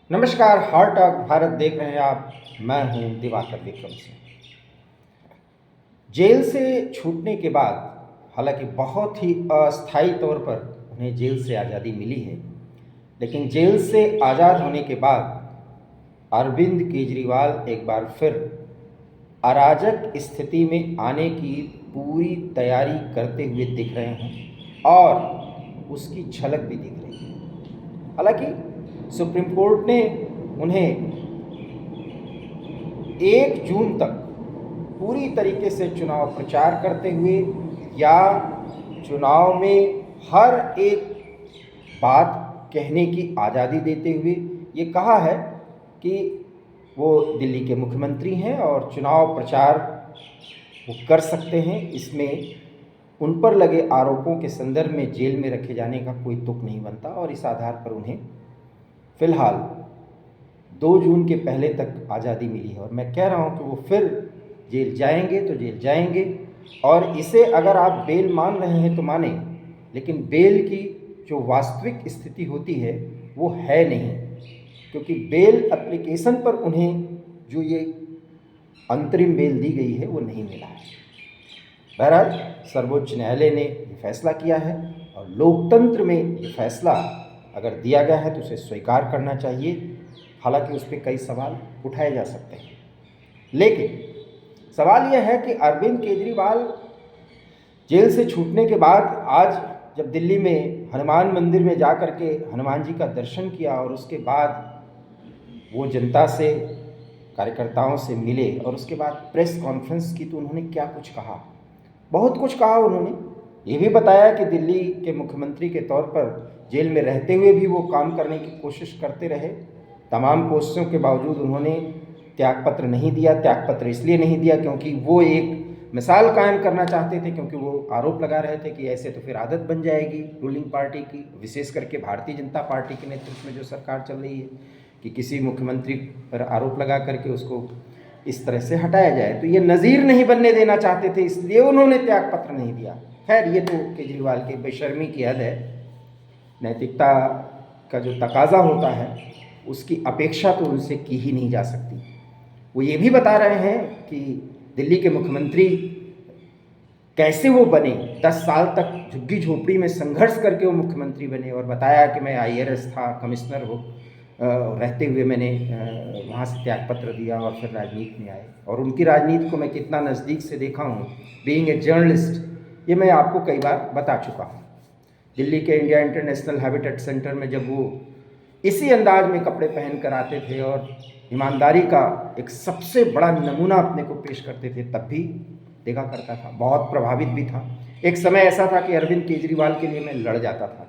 नमस्कार, heart talk Bharat देख रहे हैं आप। मैं हूं दिवाकर विक्रम सिंह। जेल से छूटने के बाद हालांकि बहुत ही अस्थायी तौर पर उन्हें जेल से आज़ादी मिली है, लेकिन जेल से आज़ाद होने के बाद अरविंद केजरीवाल एक बार फिर अराजक स्थिति में आने की पूरी तैयारी करते हुए दिख रहे हैं और उसकी झलक भी दिख रही है। हालांकि सुप्रीम कोर्ट ने उन्हें 1 जून तक पूरी तरीके से चुनाव प्रचार करते हुए या चुनाव में हर एक बात कहने की आज़ादी देते हुए ये कहा है कि वो दिल्ली के मुख्यमंत्री हैं और चुनाव प्रचार वो कर सकते हैं। इसमें उन पर लगे आरोपों के संदर्भ में जेल में रखे जाने का कोई तुक नहीं बनता और इस आधार पर उन्हें फ़िलहाल 2 जून के पहले तक आज़ादी मिली है। और मैं कह रहा हूँ कि वो फिर जेल जाएंगे तो जेल जाएंगे, और इसे अगर आप बेल मान रहे हैं तो माने, लेकिन बेल की जो वास्तविक स्थिति होती है वो है नहीं, क्योंकि बेल एप्लीकेशन पर उन्हें जो ये अंतरिम बेल दी गई है वो नहीं मिला है। बहरहाल सर्वोच्च न्यायालय ने ये फैसला किया है और लोकतंत्र में ये फैसला अगर दिया गया है तो उसे स्वीकार करना चाहिए। हालांकि उस पर कई सवाल उठाए जा सकते हैं, लेकिन सवाल यह है कि अरविंद केजरीवाल जेल से छूटने के बाद आज जब दिल्ली में हनुमान मंदिर में जा कर के हनुमान जी का दर्शन किया और उसके बाद वो जनता से, कार्यकर्ताओं से मिले और उसके बाद प्रेस कॉन्फ्रेंस की, तो उन्होंने क्या कुछ कहा। बहुत कुछ कहा। उन्होंने ये भी बताया कि दिल्ली के मुख्यमंत्री के तौर पर जेल में रहते हुए भी वो काम करने की कोशिश करते रहे। तमाम कोशिशों के बावजूद उन्होंने त्यागपत्र नहीं दिया। त्यागपत्र इसलिए नहीं दिया क्योंकि वो एक मिसाल कायम करना चाहते थे, क्योंकि वो आरोप लगा रहे थे कि ऐसे तो फिर आदत बन जाएगी रूलिंग पार्टी की, विशेष करके भारतीय जनता पार्टी के नेतृत्व में जो सरकार चल रही है, कि किसी मुख्यमंत्री पर आरोप लगा करके उसको इस तरह से हटाया जाए। तो ये नज़ीर नहीं बनने देना चाहते थे, इसलिए उन्होंने त्यागपत्र नहीं दिया। खैर, ये तो केजरीवाल की बेशर्मी की हद है। नैतिकता का जो तकाजा होता है उसकी अपेक्षा तो उनसे की ही नहीं जा सकती। वो ये भी बता रहे हैं कि दिल्ली के मुख्यमंत्री कैसे वो बने, 10 साल तक झुग्गी झोपड़ी में संघर्ष करके वो मुख्यमंत्री बने, और बताया कि मैं IAS था, कमिश्नर हो रहते हुए मैंने वहाँ से त्यागपत्र दिया और फिर राजनीति में आए, और उनकी राजनीति को मैं कितना नज़दीक से देखा हूँ बीइंग ए जर्नलिस्ट, ये मैं आपको कई बार बता चुका हूँ। दिल्ली के इंडिया इंटरनेशनल हैबिटेट सेंटर में जब वो इसी अंदाज में कपड़े पहन कर आते थे और ईमानदारी का एक सबसे बड़ा नमूना अपने को पेश करते थे, तब भी देखा करता था, बहुत प्रभावित भी था। एक समय ऐसा था कि अरविंद केजरीवाल के लिए मैं लड़ जाता था,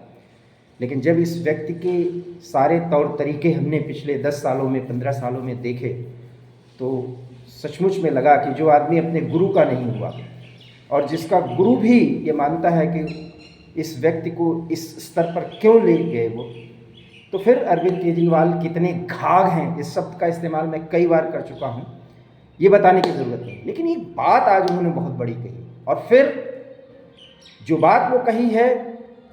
लेकिन जब इस व्यक्ति के सारे तौर तरीके हमने पिछले 10 सालों में, 15 सालों में देखे, तो सचमुच में लगा कि जो आदमी अपने गुरु का नहीं हुआ और जिसका गुरु भी ये मानता है कि इस व्यक्ति को इस स्तर पर क्यों ले गए वो, तो फिर अरविंद केजरीवाल कितने घाघ हैं, इस शब्द का इस्तेमाल मैं कई बार कर चुका हूँ, ये बताने की ज़रूरत नहीं। लेकिन एक बात आज उन्होंने बहुत बड़ी कही, और फिर जो बात वो कही है,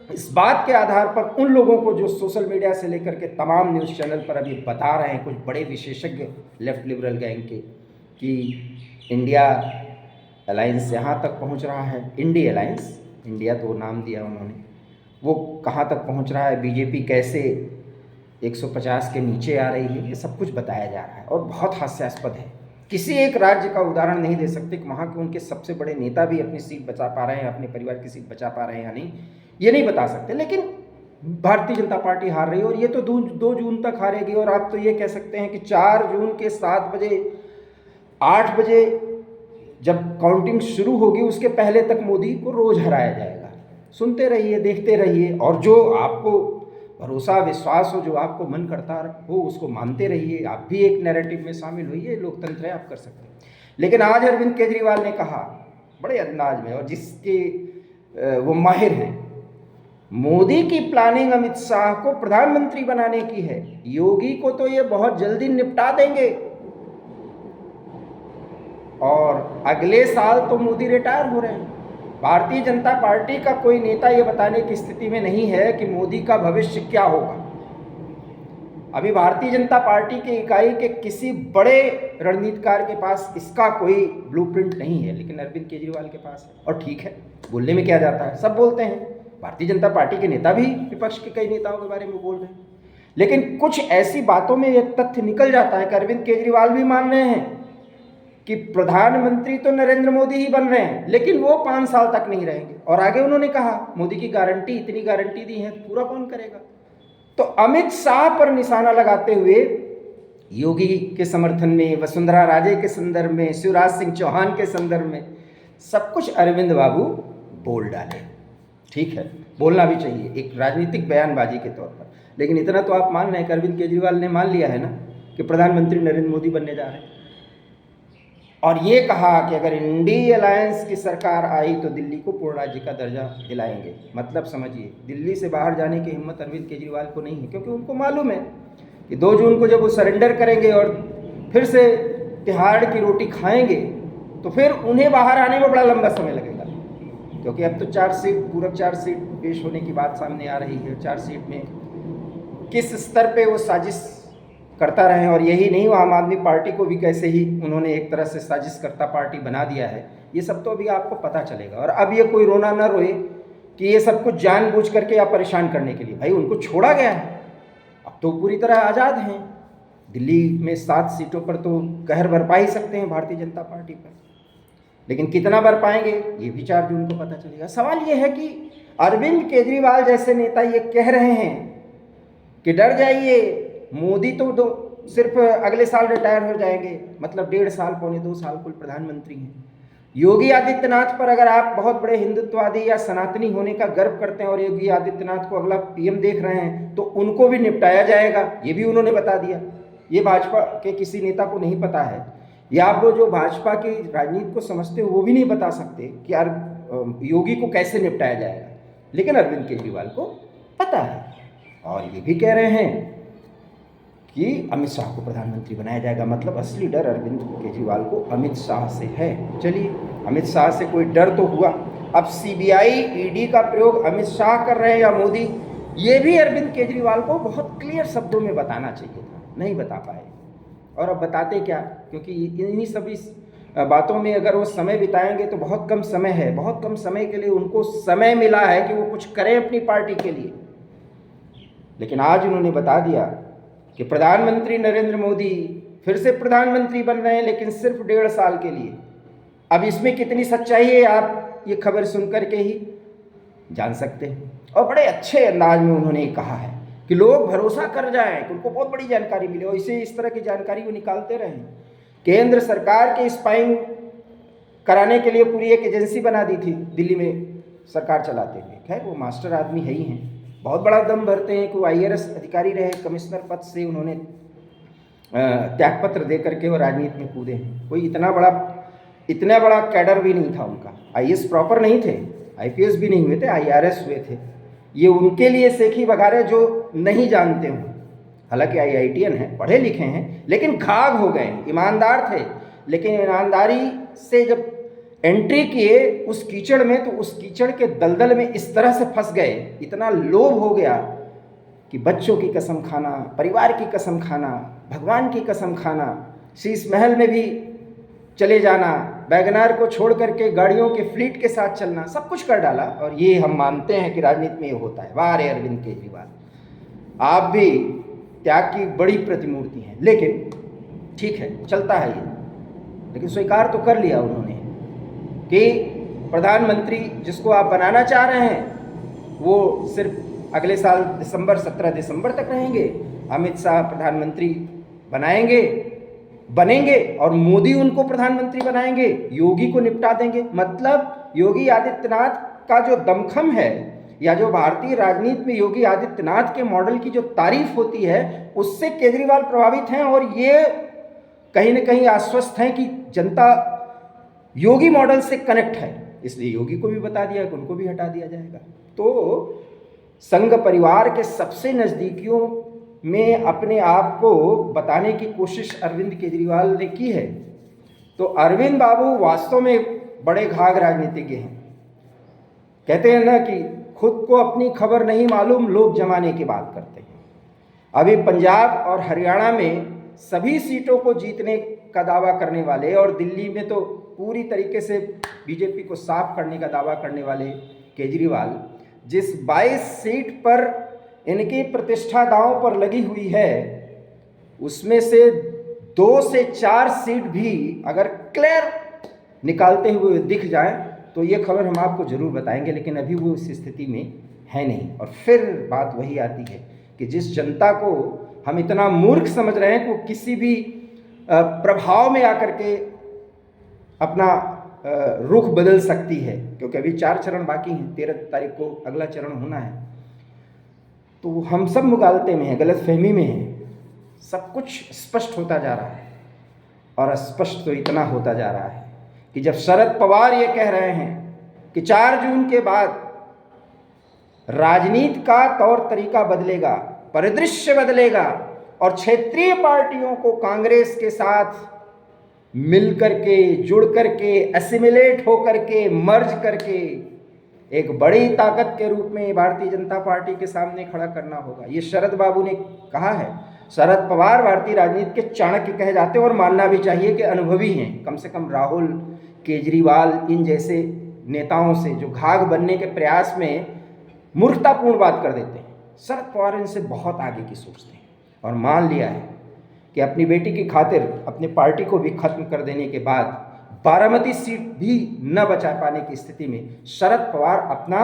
इस बात के आधार पर उन लोगों को जो सोशल मीडिया से लेकर के तमाम न्यूज़ चैनल पर अभी बता रहे हैं, कुछ बड़े विशेषज्ञ लेफ्ट लिबरल गैंग के, कि इंडिया अलायंस यहाँ तक पहुँच रहा है, इंडी अलायंस, इंडिया तो नाम दिया उन्होंने, वो कहाँ तक पहुँच रहा है, बीजेपी कैसे 150 के नीचे आ रही है, ये सब कुछ बताया जा रहा है और बहुत हास्यास्पद है। किसी एक राज्य का उदाहरण नहीं दे सकते कि वहाँ के उनके सबसे बड़े नेता भी अपनी सीट बचा पा रहे हैं, अपने परिवार की सीट बचा पा रहे हैं या नहीं, ये नहीं बता सकते। लेकिन भारतीय जनता पार्टी हार रही है और ये तो 2 जून तक हारेगी, और आप तो ये कह सकते हैं कि 4 जून के 7 बजे 8 बजे जब काउंटिंग शुरू होगी उसके पहले तक मोदी को रोज हराया जाएगा। सुनते रहिए, देखते रहिए, और जो आपको भरोसा विश्वास हो, जो आपको मन करता हो, उसको मानते रहिए। आप भी एक नैरेटिव में शामिल होइए, लोकतंत्र है, आप कर सकते हैं। लेकिन आज अरविंद केजरीवाल ने कहा बड़े अंदाज में, और जिसके वो माहिर हैं, मोदी की प्लानिंग अमित शाह को प्रधानमंत्री बनाने की है, योगी को तो ये बहुत जल्दी निपटा देंगे, और अगले साल तो मोदी रिटायर हो रहे हैं। भारतीय जनता पार्टी का कोई नेता ये बताने की स्थिति में नहीं है कि मोदी का भविष्य क्या होगा। अभी भारतीय जनता पार्टी की इकाई के किसी बड़े रणनीतिकार के पास इसका कोई ब्लूप्रिंट नहीं है, लेकिन अरविंद केजरीवाल के पास है। और ठीक है, बोलने में क्या जाता है, सब बोलते हैं। भारतीय जनता पार्टी के नेता भी विपक्ष के कई नेताओं के बारे में बोल रहे हैं, लेकिन कुछ ऐसी बातों में यह तथ्य निकल जाता है कि अरविंद केजरीवाल भी मान रहे हैं कि प्रधानमंत्री तो नरेंद्र मोदी ही बन रहे हैं, लेकिन वो 5 साल तक नहीं रहेंगे। और आगे उन्होंने कहा, मोदी की गारंटी, इतनी गारंटी दी है, पूरा कौन करेगा। तो अमित शाह पर निशाना लगाते हुए योगी के समर्थन में, वसुंधरा राजे के संदर्भ में, शिवराज सिंह चौहान के संदर्भ में सब कुछ अरविंद बाबू बोल डाले। ठीक है, बोलना भी चाहिए एक राजनीतिक बयानबाजी के तौर पर, लेकिन इतना तो आप मान रहे हैं कि अरविंद केजरीवाल ने मान लिया है ना कि प्रधानमंत्री नरेंद्र मोदी बनने जा रहे हैं। और ये कहा कि अगर इंडी अलायंस की सरकार आई तो दिल्ली को पूर्ण राज्य का दर्जा दिलाएंगे। मतलब समझिए, दिल्ली से बाहर जाने की हिम्मत अरविंद केजरीवाल को नहीं है, क्योंकि उनको मालूम है कि 2 जून को जब वो सरेंडर करेंगे और फिर से तिहाड़ की रोटी खाएंगे तो फिर उन्हें बाहर आने में बड़ा लंबा समय लगेगा, क्योंकि अब तो 4 सीट, पूरक 4 सीट पेश होने की बात सामने आ रही है। 4 सीट में किस स्तर पे वो साजिश करता रहे, और यही नहीं, वो आम आदमी पार्टी को भी कैसे ही उन्होंने एक तरह से साजिश करता पार्टी बना दिया है, ये सब तो अभी आपको पता चलेगा। और अब ये कोई रोना न रोए कि ये सब कुछ जानबूझ करके या परेशान करने के लिए, भाई उनको छोड़ा गया है, अब तो पूरी तरह आज़ाद हैं। दिल्ली में 7 सीटों पर तो कहर बरपा ही सकते हैं भारतीय जनता पार्टी पर, लेकिन कितना बर पाएंगे ये भी 4 जून को पता चलेगा। सवाल ये है कि अरविंद केजरीवाल जैसे नेता ये कह रहे हैं कि डर जाइए, मोदी तो सिर्फ अगले साल रिटायर हो जाएंगे, मतलब 1.5 साल, पौने 2 साल कुल प्रधानमंत्री हैं। योगी आदित्यनाथ पर अगर आप बहुत बड़े हिंदुत्ववादी या सनातनी होने का गर्व करते हैं और योगी आदित्यनाथ को अगला पीएम देख रहे हैं, तो उनको भी निपटाया जाएगा, ये भी उन्होंने बता दिया। ये भाजपा के किसी नेता को नहीं पता है, या आप वो जो भाजपा की राजनीति को समझते हो वो भी नहीं बता सकते कि यार योगी को कैसे निपटाया जाएगा, लेकिन अरविंद केजरीवाल को पता है। और ये भी कह रहे हैं कि अमित शाह को प्रधानमंत्री बनाया जाएगा। मतलब असली डर अरविंद केजरीवाल को अमित शाह से है। चलिए, अमित शाह से कोई डर तो हुआ, अब सीबीआई ईडी का प्रयोग अमित शाह कर रहे हैं या मोदी, ये भी अरविंद केजरीवाल को बहुत क्लियर शब्दों में बताना चाहिए था, नहीं बता पाए। और अब बताते क्या, क्योंकि इन्हीं सभी बातों में अगर वो समय बिताएंगे तो बहुत कम समय है, बहुत कम समय के लिए उनको समय मिला है कि वो कुछ करें अपनी पार्टी के लिए। लेकिन आज उन्होंने बता दिया कि प्रधानमंत्री नरेंद्र मोदी फिर से प्रधानमंत्री बन रहे हैं, लेकिन सिर्फ 1.5 साल के लिए। अब इसमें कितनी सच्चाई है आप ये खबर सुन करके ही जान सकते हैं। और बड़े अच्छे अंदाज में उन्होंने कहा है कि लोग भरोसा कर जाएं कि उनको बहुत बड़ी जानकारी मिले, और इस तरह की जानकारी वो निकालते रहें। केंद्र सरकार के स्पाइंग कराने के लिए पूरी एक एजेंसी बना दी थी दिल्ली में सरकार चलाते हुए। खैर वो मास्टर आदमी है ही हैं, बहुत बड़ा दम भरते हैं कि वो IAS अधिकारी रहे, कमिश्नर पद से उन्होंने त्यागपत्र दे करके वो राजनीति में कूदे हैं। कोई इतना बड़ा कैडर भी नहीं था उनका, IAS प्रॉपर नहीं थे, IPS भी नहीं हुए थे, IRS हुए थे। ये उनके लिए सेखी बघारे जो नहीं जानते हों, हालांकि IITian हैं, पढ़े लिखे हैं, लेकिन घाघ हो गए, ईमानदार थे, लेकिन ईमानदारी से जब एंट्री किए उस कीचड़ में, तो उस कीचड़ के दलदल में इस तरह से फंस गए, इतना लोभ हो गया कि बच्चों की कसम खाना, परिवार की कसम खाना, भगवान की कसम खाना, शीश महल में भी चले जाना, वैगनार को छोड़ करके गाड़ियों के फ्लीट के साथ चलना, सब कुछ कर डाला। और ये हम मानते हैं कि राजनीति में ये होता है। वाह रे अरविंद केजरीवाल, आप भी त्याग की बड़ी प्रतिमूर्ति हैं। लेकिन ठीक है, चलता है ये, लेकिन स्वीकार तो कर लिया उन्होंने कि प्रधानमंत्री जिसको आप बनाना चाह रहे हैं वो सिर्फ अगले साल 17 दिसंबर तक रहेंगे। अमित शाह प्रधानमंत्री बनेंगे और मोदी उनको प्रधानमंत्री बनाएंगे, योगी को निपटा देंगे। मतलब योगी आदित्यनाथ का जो दमखम है, या जो भारतीय राजनीति में योगी आदित्यनाथ के मॉडल की जो तारीफ होती है, उससे केजरीवाल प्रभावित हैं, और ये कहीं न कहीं आश्वस्त हैं कि जनता योगी मॉडल से कनेक्ट है, इसलिए योगी को भी बता दिया कि उनको भी हटा दिया जाएगा। तो संघ परिवार के सबसे नज़दीकियों में अपने आप को बताने की कोशिश अरविंद केजरीवाल ने की है। तो अरविंद बाबू वास्तव में बड़े घाघ राजनीतिज्ञ हैं। कहते हैं ना कि खुद को अपनी खबर नहीं मालूम, लोग जमाने की बात करते हैं। अभी पंजाब और हरियाणा में सभी सीटों को जीतने का दावा करने वाले और दिल्ली में तो पूरी तरीके से बीजेपी को साफ करने का दावा करने वाले केजरीवाल जिस 22 सीट पर इनकी प्रतिष्ठा दांव पर लगी हुई है, उसमें से 2 से 4 सीट भी अगर क्लियर निकालते हुए दिख जाए तो ये खबर हम आपको ज़रूर बताएंगे, लेकिन अभी वो इस स्थिति में है नहीं। और फिर बात वही आती है कि जिस जनता को हम इतना मूर्ख समझ रहे हैं कि वो किसी भी प्रभाव में आकर के अपना रुख बदल सकती है, क्योंकि अभी 4 चरण बाकी हैं, 13 तारीख को अगला चरण होना है। तो हम सब मुगालते में हैं, गलतफहमी में हैं, सब कुछ स्पष्ट होता जा रहा है। और अस्पष्ट तो इतना होता जा रहा है कि जब शरद पवार ये कह रहे हैं कि 4 जून के बाद राजनीति का तौर तरीका बदलेगा, परिदृश्य बदलेगा और क्षेत्रीय पार्टियों को कांग्रेस के साथ मिल करके, जुड़ करके, एसिमिलेट हो करके, मर्ज करके एक बड़ी ताकत के रूप में भारतीय जनता पार्टी के सामने खड़ा करना होगा। ये शरद बाबू ने कहा है। शरद पवार भारतीय राजनीति के चाणक्य कहे जाते हैं और मानना भी चाहिए कि अनुभवी हैं। कम से कम राहुल, केजरीवाल, इन जैसे नेताओं से जो घाघ बनने के प्रयास में मूर्खतापूर्ण बात कर देते हैं, शरद पवार इनसे बहुत आगे की सोचते हैं और मान लिया है कि अपनी बेटी की खातिर अपनी पार्टी को भी खत्म कर देने के बाद बारामती सीट भी न बचा पाने की स्थिति में शरद पवार अपना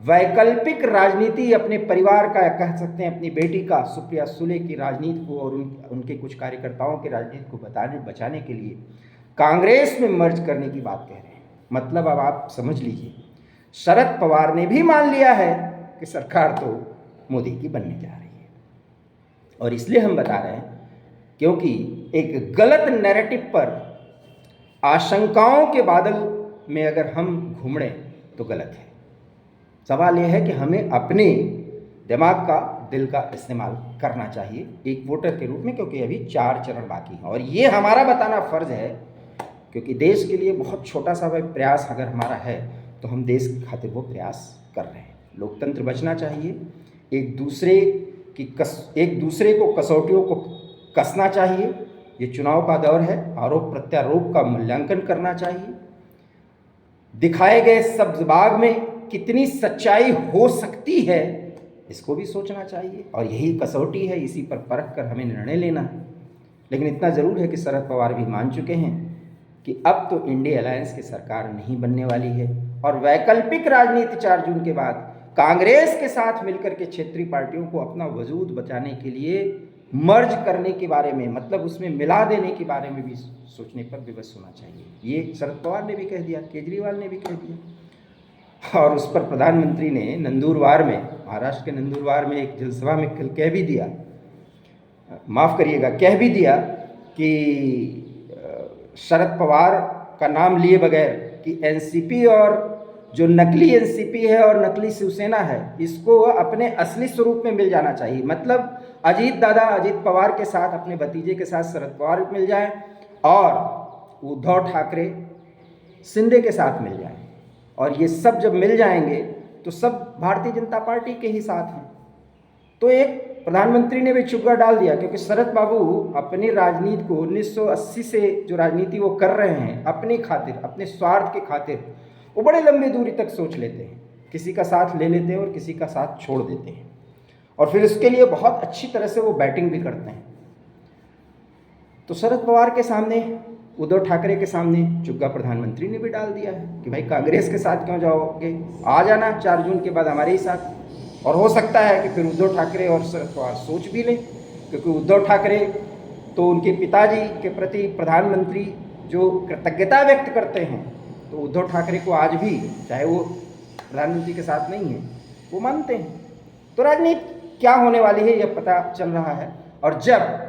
वैकल्पिक राजनीति, अपने परिवार का, कह सकते हैं अपनी बेटी का, सुप्रिया सुले की राजनीति को और उनके कुछ कार्यकर्ताओं की राजनीति को बचाने के लिए कांग्रेस में मर्ज करने की बात कह रहे हैं। मतलब अब आप समझ लीजिए, शरद पवार ने भी मान लिया है कि सरकार तो मोदी की बनने जा रही है। और इसलिए हम बता रहे हैं क्योंकि एक गलत नैरेटिव पर आशंकाओं के बादल में अगर हम घूमड़े तो गलत है। सवाल यह है कि हमें अपने दिमाग का, दिल का इस्तेमाल करना चाहिए एक वोटर के रूप में, क्योंकि अभी 4 चरण बाकी हैं और ये हमारा बताना फ़र्ज़ है, क्योंकि देश के लिए बहुत छोटा सा वह प्रयास अगर हमारा है तो हम देश की खातिर वो प्रयास कर रहे हैं। लोकतंत्र बचना चाहिए, एक दूसरे को कसौटियों को कसना चाहिए। ये चुनाव का दौर है, आरोप प्रत्यारोप का मूल्यांकन करना चाहिए। दिखाए गए सब्ज बाग में कितनी सच्चाई हो सकती है इसको भी सोचना चाहिए और यही कसौटी है, इसी पर परख कर हमें निर्णय लेना है। लेकिन इतना ज़रूर है कि शरद पवार भी मान चुके हैं कि अब तो इंडिया अलायंस की सरकार नहीं बनने वाली है और वैकल्पिक राजनीति 4 जून के बाद कांग्रेस के साथ मिलकर के क्षेत्रीय पार्टियों को अपना वजूद बचाने के लिए मर्ज करने के बारे में, मतलब उसमें मिला देने के बारे में भी सोचने पर विवश होना चाहिए। ये शरद पवार ने भी कह दिया, केजरीवाल ने भी कह दिया और उस पर प्रधानमंत्री ने नंदुरबार में, महाराष्ट्र के नंदुरबार में एक जनसभा में कल कह भी दिया, माफ़ करिएगा, कह भी दिया कि शरद पवार का नाम लिए बगैर कि एनसीपी और जो नकली एनसीपी है और नकली शिवसेना है इसको अपने असली स्वरूप में मिल जाना चाहिए। मतलब अजीत पवार के साथ, अपने भतीजे के साथ शरद पवार मिल जाए और उद्धव ठाकरे शिंदे के साथ मिल जाए और ये सब जब मिल जाएंगे तो सब भारतीय जनता पार्टी के ही साथ हैं। तो एक प्रधानमंत्री ने भी चुप्पा डाल दिया, क्योंकि शरद बाबू अपनी राजनीति को 1980 से जो राजनीति वो कर रहे हैं अपनी खातिर, अपने स्वार्थ के खातिर, वो बड़े लंबी दूरी तक सोच लेते हैं, किसी का साथ ले लेते हैं और किसी का साथ छोड़ देते हैं और फिर इसके लिए बहुत अच्छी तरह से वो बैटिंग भी करते हैं। तो शरद पवार के सामने, उद्धव ठाकरे के सामने चुप्पा प्रधानमंत्री ने भी डाल दिया है कि भाई कांग्रेस के साथ क्यों जाओगे, आ जाना 4 जून के बाद हमारे ही साथ। और हो सकता है कि फिर उद्धव ठाकरे और शरद पवार सोच भी लें, क्योंकि उद्धव ठाकरे तो उनके पिताजी के प्रति प्रधानमंत्री जो कृतज्ञता व्यक्त करते हैं, तो उद्धव ठाकरे को आज भी, चाहे वो प्रधानमंत्री के साथ नहीं है, वो मानते हैं। तो राजनीति क्या होने वाली है यह पता चल रहा है। और जब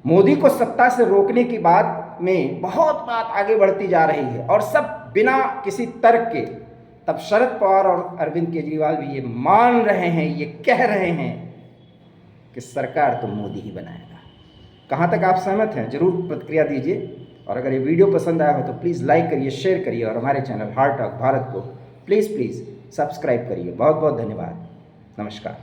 मोदी को सत्ता से रोकने की बात में बहुत बात आगे बढ़ती जा रही है और सब बिना किसी तर्क के, तब शरद पवार और अरविंद केजरीवाल भी ये मान रहे हैं, ये कह रहे हैं कि सरकार तो मोदी ही बनाएगा। कहाँ तक आप सहमत हैं? जरूर प्रतिक्रिया दीजिए और अगर ये वीडियो पसंद आया हो तो प्लीज़ लाइक करिए, शेयर करिए और हमारे चैनल हार्ट टॉक भारत को प्लीज़ सब्सक्राइब करिए। बहुत बहुत धन्यवाद। नमस्कार।